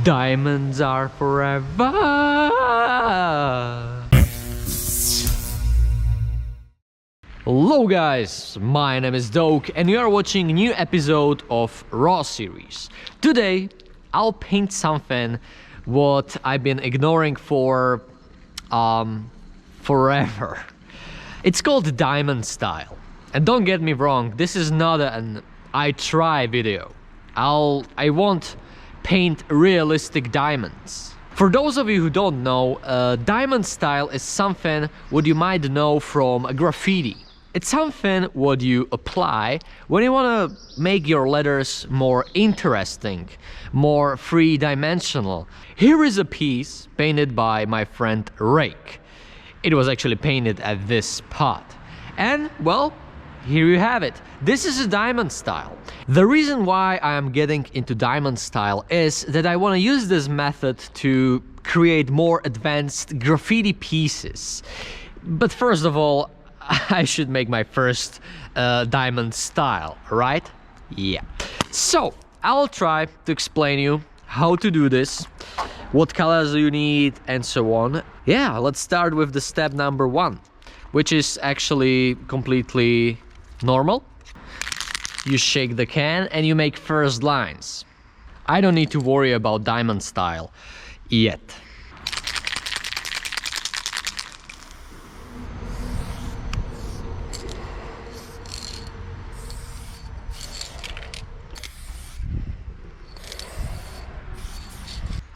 Diamonds are forever. Hello guys, my name is Doke and you are watching a new episode of Raw series. Today I'll paint something what I've been ignoring for forever. It's called diamond style. And don't get me wrong, this is not an I try video. I won't paint realistic diamonds. For those of you who don't know, diamond style is something what you might know from graffiti. It's something what you apply when you want to make your letters more interesting, more three-dimensional. Here is a piece painted by my friend Rake. It was actually painted at this spot. And, well, here you have it. This is a diamond style. The reason why I am getting into diamond style is that I want to use this method to create more advanced graffiti pieces. But first of all, I should make my first diamond style, right? Yeah. So, I'll try to explain you how to do this, what colors you need, and so on. Yeah, let's start with the step number 1, which is actually completely normal. You shake the can and you make first lines. I don't need to worry about diamond style yet.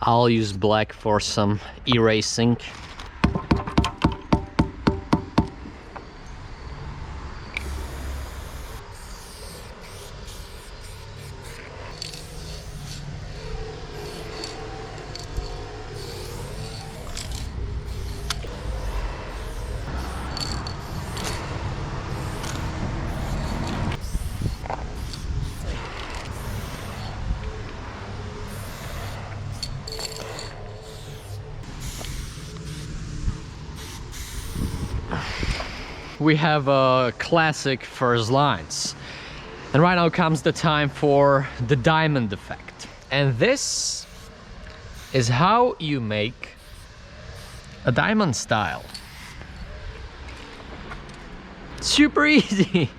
I'll use black for some erasing. We have classic first lines, and right now comes the time for the diamond effect, and this is how you make a diamond style. Super easy.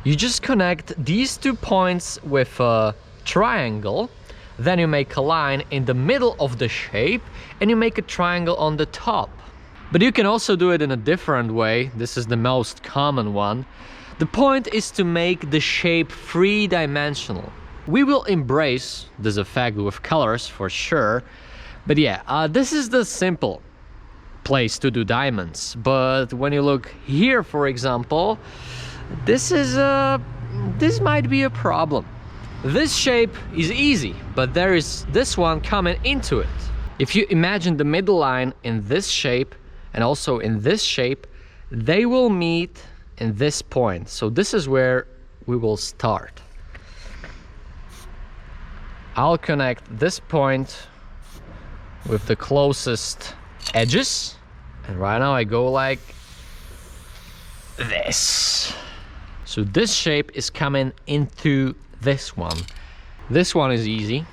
You just connect these 2 points with a triangle, then you make a line in the middle of the shape and you make a triangle on the top. But you can also do it in a different way. This is the most common one. The point is to make the shape three-dimensional. We will embrace this effect with colors for sure. But yeah, this is the simple place to do diamonds. But when you look here, for example, this might be a problem. This shape is easy, but there is this one coming into it. If you imagine the middle line in this shape, and also in this shape, they will meet in this point. So this is where we will start. I'll connect this point with the closest edges. And right now I go like this. So this shape is coming into this one. This one is easy.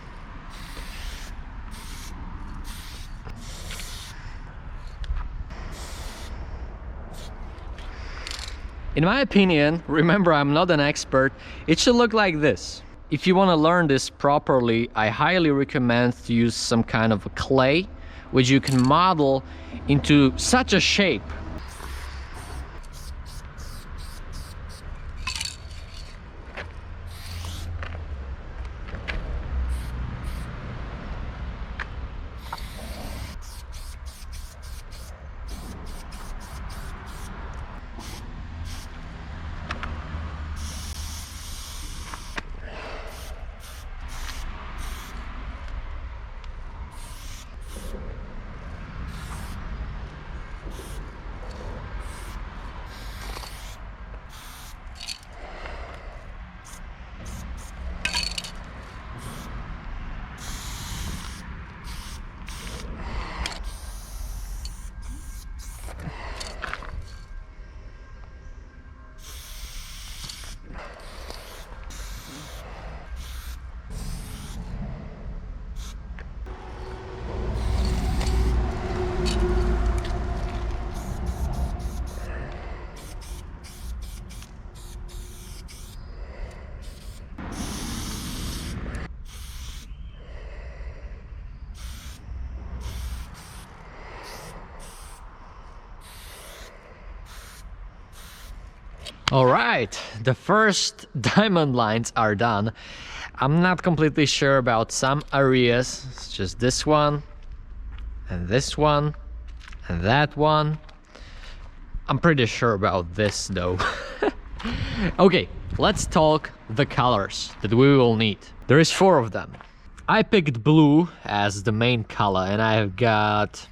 In my opinion, remember I'm not an expert, it should look like this. If you want to learn this properly, I highly recommend to use some kind of a clay, which you can model into such a shape. All right, the first diamond lines are done. I'm not completely sure about some areas. It's just this one and this one and that one. I'm pretty sure about this though. Okay, let's talk the colors that we will need. There is 4 of them. I picked blue as the main color, and I've got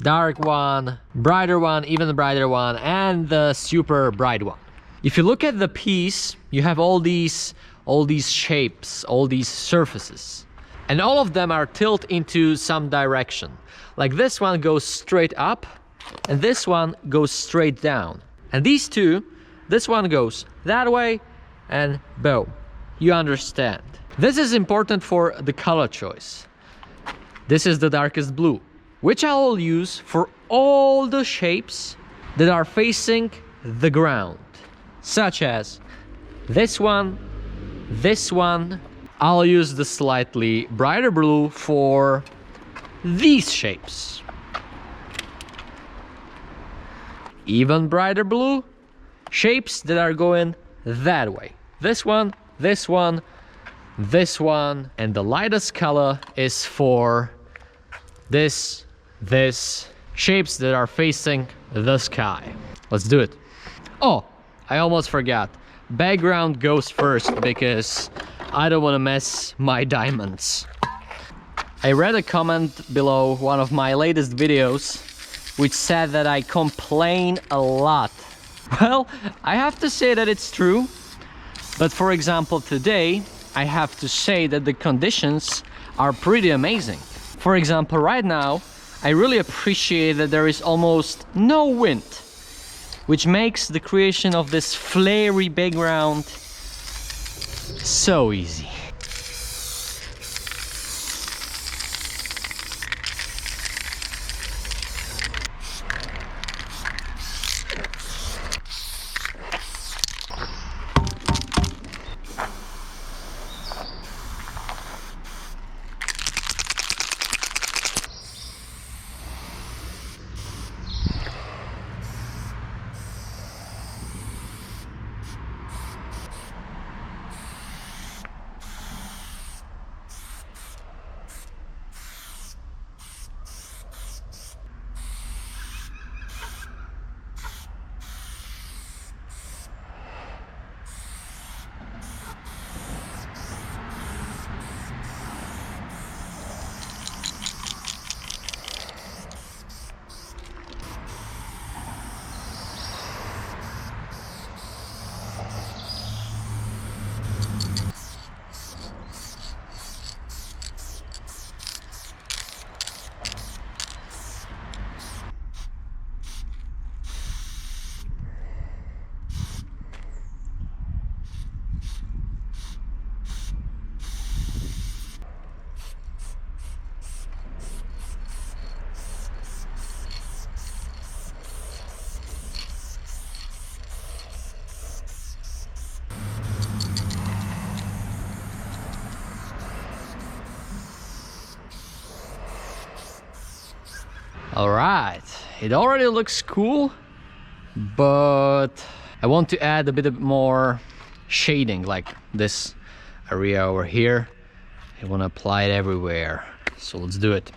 dark one, brighter one, even brighter one, and the super bright one. If you look at the piece, you have all these shapes, all these surfaces, and all of them are tilted into some direction. Like this one goes straight up, and this one goes straight down. And these two, this one goes that way, and boom, you understand. This is important for the color choice. This is the darkest blue, which I will use for all the shapes that are facing the ground, such as this one, this one. I'll use the slightly brighter blue for these shapes. Even brighter blue, shapes that are going that way. This one, this one, this one, and the lightest color is for this shapes that are facing the sky. Let's do it. Oh, I almost forgot. Background goes first because I don't want to mess my diamonds. I read a comment below one of my latest videos which said that I complain a lot. Well, I have to say that it's true. But for example, today, I have to say that the conditions are pretty amazing. For example, right now, I really appreciate that there is almost no wind, which makes the creation of this flary background so easy. All right, it already looks cool, but I want to add a bit more shading, like this area over here. I want to apply it everywhere, so let's do it.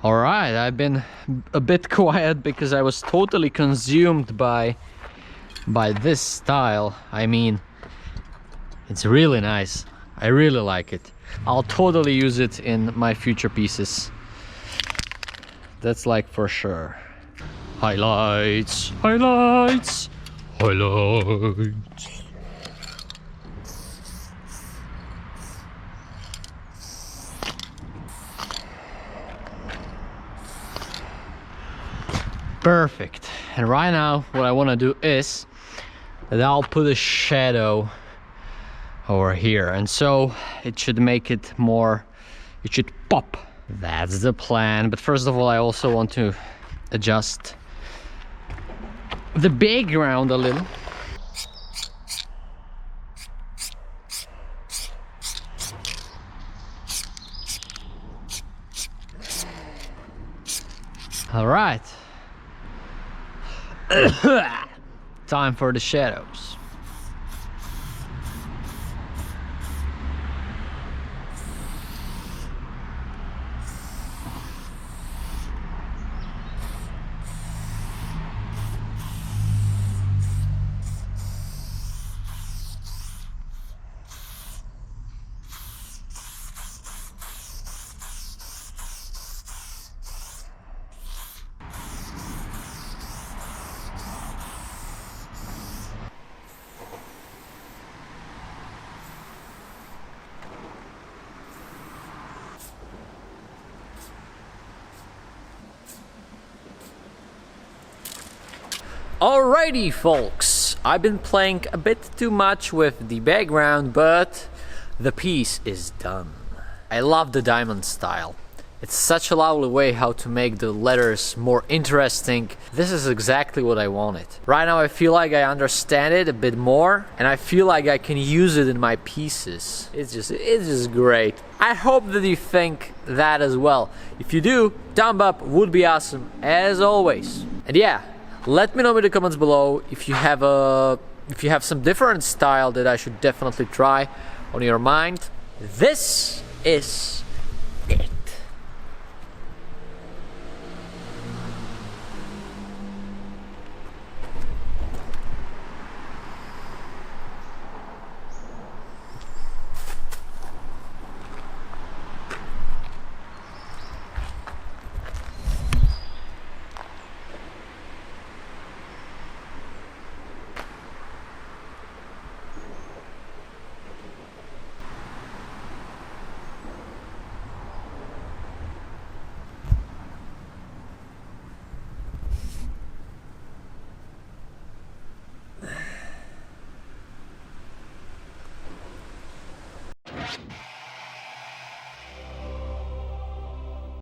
All right, I've been a bit quiet because I was totally consumed by this style. I mean, it's really nice. I really like it. I'll totally use it in my future pieces. That's like for sure. Highlights, highlights, highlights. Perfect. And right now what I want to do is that I'll put a shadow over here, and so it should make it more, it should pop. That's the plan. But first of all, I also want to adjust the background a little. All right. Time for the shadows. Alrighty folks, I've been playing a bit too much with the background, but the piece is done. I love the diamond style. It's such a lovely way how to make the letters more interesting. This is exactly what I wanted. Right now I feel like I understand it a bit more, and I feel like I can use it in my pieces. It's just great. I hope that you think that as well. If you do, thumb up would be awesome as always. And yeah, let me know in the comments below if you have some different style that I should definitely try on your mind. This is